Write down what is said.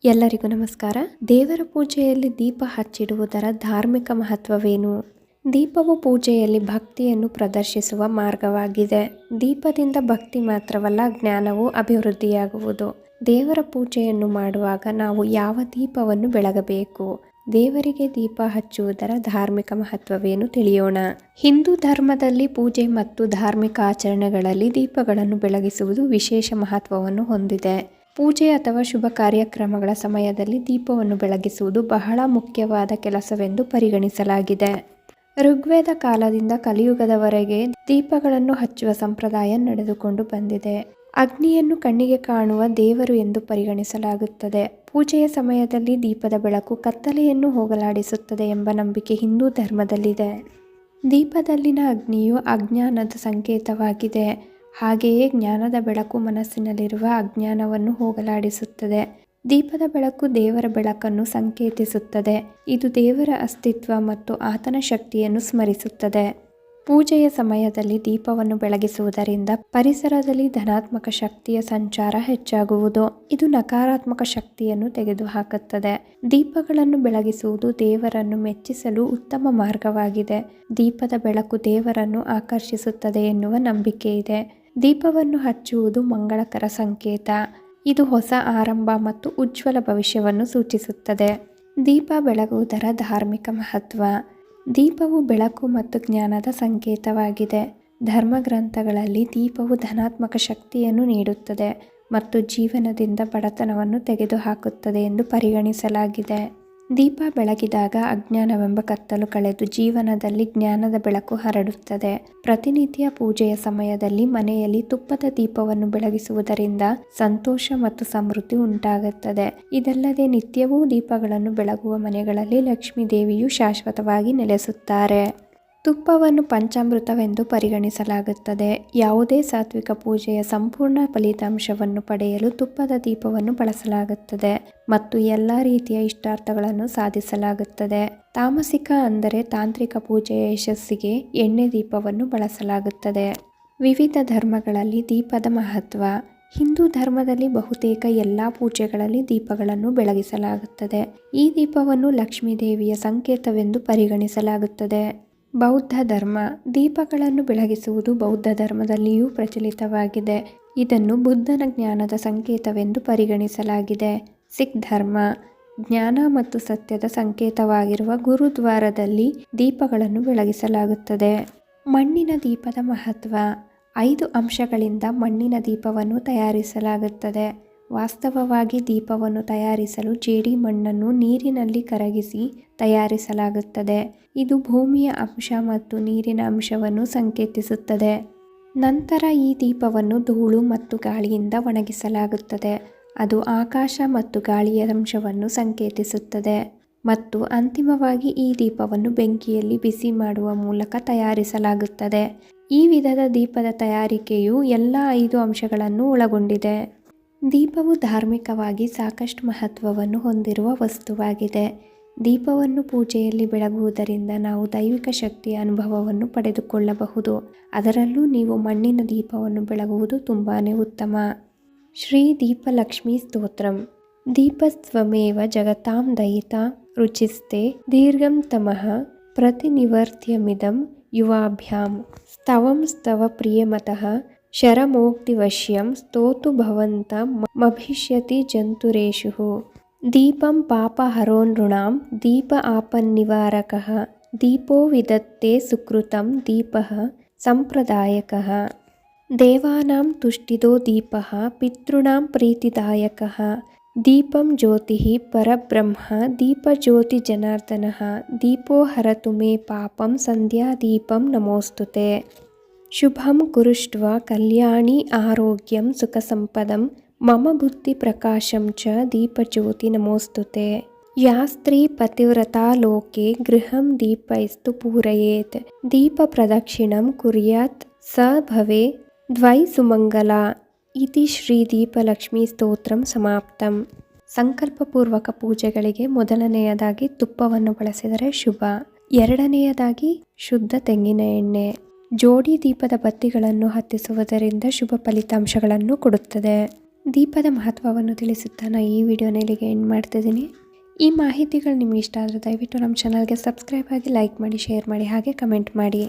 ಎಲ್ಲರಿಗೂ ನಮಸ್ಕಾರ. ದೇವರ ಪೂಜೆಯಲ್ಲಿ ದೀಪ ಹಚ್ಚಿಡುವುದರ ಧಾರ್ಮಿಕ ಮಹತ್ವವೇನು? ದೀಪವು ಪೂಜೆಯಲ್ಲಿ ಭಕ್ತಿಯನ್ನು ಪ್ರದರ್ಶಿಸುವ ಮಾರ್ಗವಾಗಿದೆ. ದೀಪದಿಂದ ಭಕ್ತಿ ಮಾತ್ರವಲ್ಲ, ಜ್ಞಾನವೂ ಅಭಿವೃದ್ಧಿಯಾಗುವುದು. ದೇವರ ಪೂಜೆಯನ್ನು ಮಾಡುವಾಗ ನಾವು ಯಾವ ದೀಪವನ್ನು ಬೆಳಗಬೇಕು? ದೇವರಿಗೆ ದೀಪ ಹಚ್ಚುವುದರ ಧಾರ್ಮಿಕ ಮಹತ್ವವೇನು ತಿಳಿಯೋಣ. ಹಿಂದೂ ಧರ್ಮದಲ್ಲಿ ಪೂಜೆ ಮತ್ತು ಧಾರ್ಮಿಕ ಆಚರಣೆಗಳಲ್ಲಿ ದೀಪಗಳನ್ನು ಬೆಳಗಿಸುವುದು ವಿಶೇಷ ಮಹತ್ವವನ್ನು ಹೊಂದಿದೆ. ಪೂಜೆ ಅಥವಾ ಶುಭ ಕಾರ್ಯಕ್ರಮಗಳ ಸಮಯದಲ್ಲಿ ದೀಪವನ್ನು ಬೆಳಗಿಸುವುದು ಬಹಳ ಮುಖ್ಯವಾದ ಕೆಲಸವೆಂದು ಪರಿಗಣಿಸಲಾಗಿದೆ. ಋಗ್ವೇದ ಕಾಲದಿಂದ ಕಲಿಯುಗದವರೆಗೆ ದೀಪಗಳನ್ನು ಹಚ್ಚುವ ಸಂಪ್ರದಾಯ ನಡೆದುಕೊಂಡು ಬಂದಿದೆ. ಅಗ್ನಿಯನ್ನು ಕಣ್ಣಿಗೆ ಕಾಣುವ ದೇವರು ಎಂದು ಪರಿಗಣಿಸಲಾಗುತ್ತದೆ. ಪೂಜೆಯ ಸಮಯದಲ್ಲಿ ದೀಪದ ಬೆಳಕು ಕತ್ತಲೆಯನ್ನು ಹೋಗಲಾಡಿಸುತ್ತದೆ ಎಂಬ ನಂಬಿಕೆ ಹಿಂದೂ ಧರ್ಮದಲ್ಲಿದೆ. ದೀಪದಲ್ಲಿನ ಅಗ್ನಿಯು ಅಜ್ಞಾನದ ಸಂಕೇತವಾಗಿದೆ. ಹಾಗೆಯೇ ಜ್ಞಾನದ ಬೆಳಕು ಮನಸ್ಸಿನಲ್ಲಿರುವ ಅಜ್ಞಾನವನ್ನು ಹೋಗಲಾಡಿಸುತ್ತದೆ. ದೀಪದ ಬೆಳಕು ದೇವರ ಬೆಳಕನ್ನು ಸಂಕೇತಿಸುತ್ತದೆ. ಇದು ದೇವರ ಅಸ್ತಿತ್ವ ಮತ್ತು ಆತನ ಶಕ್ತಿಯನ್ನು ಸ್ಮರಿಸುತ್ತದೆ. ಪೂಜೆಯ ಸಮಯದಲ್ಲಿ ದೀಪವನ್ನು ಬೆಳಗಿಸುವುದರಿಂದ ಪರಿಸರದಲ್ಲಿ ಧನಾತ್ಮಕ ಶಕ್ತಿಯ ಸಂಚಾರ ಹೆಚ್ಚಾಗುವುದು. ಇದು ನಕಾರಾತ್ಮಕ ಶಕ್ತಿಯನ್ನು ತೆಗೆದುಹಾಕುತ್ತದೆ. ದೀಪಗಳನ್ನು ಬೆಳಗಿಸುವುದು ದೇವರನ್ನು ಮೆಚ್ಚಿಸಲು ಉತ್ತಮ ಮಾರ್ಗವಾಗಿದೆ. ದೀಪದ ಬೆಳಕು ದೇವರನ್ನು ಆಕರ್ಷಿಸುತ್ತದೆ ಎನ್ನುವ ನಂಬಿಕೆ ಇದೆ. ದೀಪವನ್ನು ಹಚ್ಚುವುದು ಮಂಗಳಕರ ಸಂಕೇತ. ಇದು ಹೊಸ ಆರಂಭ ಮತ್ತು ಉಜ್ವಲ ಭವಿಷ್ಯವನ್ನು ಸೂಚಿಸುತ್ತದೆ. ದೀಪ ಬೆಳಗುವುದರ ಧಾರ್ಮಿಕ ಮಹತ್ವ. ದೀಪವು ಬೆಳಕು ಮತ್ತು ಜ್ಞಾನದ ಸಂಕೇತವಾಗಿದೆ. ಧರ್ಮಗ್ರಂಥಗಳಲ್ಲಿ ದೀಪವು ಧನಾತ್ಮಕ ಶಕ್ತಿಯನ್ನು ನೀಡುತ್ತದೆ ಮತ್ತು ಜೀವನದಿಂದ ಬಡತನವನ್ನು ತೆಗೆದುಹಾಕುತ್ತದೆ ಎಂದು ಪರಿಗಣಿಸಲಾಗಿದೆ. ದೀಪ ಬೆಳಗಿದಾಗ ಅಜ್ಞಾನವೆಂಬ ಕತ್ತಲು ಕಳೆದು ಜೀವನದಲ್ಲಿ ಜ್ಞಾನದ ಬೆಳಕು ಹರಡುತ್ತದೆ. ಪ್ರತಿನಿತ್ಯ ಪೂಜೆಯ ಸಮಯದಲ್ಲಿ ಮನೆಯಲ್ಲಿ ತುಪ್ಪದ ದೀಪವನ್ನು ಬೆಳಗಿಸುವುದರಿಂದ ಸಂತೋಷ ಮತ್ತು ಸಮೃದ್ಧಿ ಉಂಟಾಗುತ್ತದೆ. ಇದಲ್ಲದೆ ನಿತ್ಯವೂ ದೀಪಗಳನ್ನು ಬೆಳಗುವ ಮನೆಗಳಲ್ಲಿ ಲಕ್ಷ್ಮೀ ದೇವಿಯು ಶಾಶ್ವತವಾಗಿ ನೆಲೆಸುತ್ತಾರೆ. ತುಪ್ಪವನ್ನು ಪಂಚಾಮೃತವೆಂದು ಪರಿಗಣಿಸಲಾಗುತ್ತದೆ. ಯಾವುದೇ ಸಾತ್ವಿಕ ಪೂಜೆಯ ಸಂಪೂರ್ಣ ಫಲಿತಾಂಶವನ್ನು ಪಡೆಯಲು ತುಪ್ಪದ ದೀಪವನ್ನು ಬಳಸಲಾಗುತ್ತದೆ ಮತ್ತು ಎಲ್ಲ ರೀತಿಯ ಇಷ್ಟಾರ್ಥಗಳನ್ನು ಸಾಧಿಸಲಾಗುತ್ತದೆ. ತಾಮಸಿಕ ಅಂದರೆ ತಾಂತ್ರಿಕ ಪೂಜೆಯ ಯಶಸ್ಸಿಗೆ ಎಣ್ಣೆ ದೀಪವನ್ನು ಬಳಸಲಾಗುತ್ತದೆ. ವಿವಿಧ ಧರ್ಮಗಳಲ್ಲಿ ದೀಪದ ಮಹತ್ವ. ಹಿಂದೂ ಧರ್ಮದಲ್ಲಿ ಬಹುತೇಕ ಎಲ್ಲ ಪೂಜೆಗಳಲ್ಲಿ ದೀಪಗಳನ್ನು ಬೆಳಗಿಸಲಾಗುತ್ತದೆ. ಈ ದೀಪವನ್ನು ಲಕ್ಷ್ಮೀ ದೇವಿಯ ಸಂಕೇತವೆಂದು ಪರಿಗಣಿಸಲಾಗುತ್ತದೆ. ಬೌದ್ಧ ಧರ್ಮ. ದೀಪಗಳನ್ನು ಬೆಳಗಿಸುವುದು ಬೌದ್ಧ ಧರ್ಮದಲ್ಲಿಯೂ ಪ್ರಚಲಿತವಾಗಿದೆ. ಇದನ್ನು ಬುದ್ಧನ ಜ್ಞಾನದ ಸಂಕೇತವೆಂದು ಪರಿಗಣಿಸಲಾಗಿದೆ. ಸಿಖ್ ಧರ್ಮ. ಜ್ಞಾನ ಮತ್ತು ಸತ್ಯದ ಸಂಕೇತವಾಗಿರುವ ಗುರುದ್ವಾರದಲ್ಲಿ ದೀಪಗಳನ್ನು ಬೆಳಗಿಸಲಾಗುತ್ತದೆ. ಮಣ್ಣಿನ ದೀಪದ ಮಹತ್ವ. 5 ಅಂಶಗಳಿಂದ ಮಣ್ಣಿನ ದೀಪವನ್ನು ತಯಾರಿಸಲಾಗುತ್ತದೆ. ವಾಸ್ತವವಾಗಿ ದೀಪವನ್ನು ತಯಾರಿಸಲು ಜೇಡಿ ಮಣ್ಣನ್ನು ನೀರಿನಲ್ಲಿ ಕರಗಿಸಿ ತಯಾರಿಸಲಾಗುತ್ತದೆ. ಇದು ಭೂಮಿಯ ಅಂಶ ಮತ್ತು ನೀರಿನ ಅಂಶವನ್ನು ಸಂಕೇತಿಸುತ್ತದೆ. ನಂತರ ಈ ದೀಪವನ್ನು ಧೂಳು ಮತ್ತು ಗಾಳಿಯಿಂದ ಒಣಗಿಸಲಾಗುತ್ತದೆ. ಅದು ಆಕಾಶ ಮತ್ತು ಗಾಳಿಯ ಅಂಶವನ್ನು ಸಂಕೇತಿಸುತ್ತದೆ. ಮತ್ತು ಅಂತಿಮವಾಗಿ ಈ ದೀಪವನ್ನು ಬೆಂಕಿಯಲ್ಲಿ ಬಿಸಿ ಮಾಡುವ ಮೂಲಕ ತಯಾರಿಸಲಾಗುತ್ತದೆ. ಈ ವಿಧದ ದೀಪದ ತಯಾರಿಕೆಯು ಎಲ್ಲ 5 ಅಂಶಗಳನ್ನು ಒಳಗೊಂಡಿದೆ. ದೀಪವು ಧಾರ್ಮಿಕವಾಗಿ ಸಾಕಷ್ಟು ಮಹತ್ವವನ್ನು ಹೊಂದಿರುವ ವಸ್ತುವಾಗಿದೆ. ದೀಪವನ್ನು ಪೂಜೆಯಲ್ಲಿ ಬೆಳಗುವುದರಿಂದ ನಾವು ದೈವಿಕ ಶಕ್ತಿಯ ಅನುಭವವನ್ನು ಪಡೆದುಕೊಳ್ಳಬಹುದು. ಅದರಲ್ಲೂ ನೀವು ಮಣ್ಣಿನ ದೀಪವನ್ನು ಬೆಳಗುವುದು ತುಂಬಾನೇ ಉತ್ತಮ. ಶ್ರೀ ದೀಪಲಕ್ಷ್ಮೀ ಸ್ತೋತ್ರಂ. ದೀಪಸ್ತ್ವಮೇವ ಜಗತಾಂ ದಯಿತಾ ರುಚಿಸ್ತೆ ದೀರ್ಘಂ ತಮಃ ಪ್ರತಿನಿವರ್ತ್ಯಮಿದಂ ಯುವಾಭ್ಯಾಂ ಸ್ತವಂ ಸ್ತವ ಪ್ರಿಯಮತಃ ಶರಮೋಕ್ತಿವಶ್ಯಂ ಸ್ತೋತು ಭವಂತ ಮಭಿಷ್ಯತಿ ಜಂತುರೇಷು. ದೀಪಂ ಪಾಪಹರೋನೃಣಾಂ ದೀಪ ಆಪನ್ನಿವಾರಕಃ ದೀಪೋ ವಿದತ್ತೇ ಸುಕೃತಂ ದೀಪಃ ಸಂಪ್ರದಾಯಕಃ. ದೇವಾನಾಂ ತುಷ್ಟಿದೋ ದೀಪಃ ಪಿತॄಣಾಂ ಪ್ರೀತಿದಾಯಕಃ ದೀಪಂ ಜ್ಯೋತಿಃ ಪರಬ್ರಹ್ಮ ದೀಪಜ್ಯೋತಿ ಜನಾರ್ದನಃ ದೀಪೋ ಹರತು ಮೇ ಪಾಪಂ ಸಂಧ್ಯಾದೀಪಂ ನಮೋಸ್ತುತೆ. ಶುಭಂ ಕುರುಷ್ವ ಕಲ್ಯಾಣಿ ಆರೋಗ್ಯಂ ಸುಖಸಂಪದಂ ಮಮ ಬುದ್ಧಿ ಪ್ರಕಾಶಂ ಚ ದೀಪಜ್ಯೋತಿ ನಮೋಸ್ತುತೆ. ಯಾ ಸ್ತ್ರೀ ಪತಿವ್ರತಾ ಲೋಕೆ ಗೃಹಂ ದೀಪೈಸ್ತು ಪೂರಯೇತ್ ದೀಪ ಪ್ರದಕ್ಷಿಣಂ ಕುರ್ಯಾತ್ ಸ ಭವೆ ದ್ವೈ ಸುಮಂಗಲ. ಇತಿ ಶ್ರೀ ದೀಪಲಕ್ಷ್ಮೀ ಸ್ತೋತ್ರಂ ಸಮಾಪ್ತಂ. ಸಂಕಲ್ಪಪೂರ್ವಕ ಪೂಜೆಗಳಿಗೆ ಮೊದಲನೆಯದಾಗಿ ತುಪ್ಪವನ್ನು ಬಳಸಿದರೆ ಶುಭ. ಎರಡನೆಯದಾಗಿ ಶುದ್ಧ ತೆಂಗಿನ ಎಣ್ಣೆ. ಜೋಡಿ ದೀಪದ ಬತ್ತಿಗಳನ್ನು ಹತ್ತಿಸುವುದರಿಂದ ಶುಭ ಫಲಿತಾಂಶಗಳನ್ನು ಕೊಡುತ್ತದೆ. ದೀಪದ ಮಹತ್ವವನ್ನು ತಿಳಿಸುತ್ತಾ ನಾನು ಈ ವಿಡಿಯೋನ ಇಲ್ಲಿಗೆ ಎಂಡ್ ಮಾಡ್ತಿದ್ದೀನಿ. ಈ ಮಾಹಿತಿಗಳು ನಿಮ್ಗೆ ಇಷ್ಟ ಆದರೆ ದಯವಿಟ್ಟು ನಮ್ಮ ಚಾನಲ್ಗೆ ಸಬ್ಸ್ಕ್ರೈಬ್ ಆಗಿ, ಲೈಕ್ ಮಾಡಿ, ಶೇರ್ ಮಾಡಿ, ಹಾಗೆ ಕಮೆಂಟ್ ಮಾಡಿ.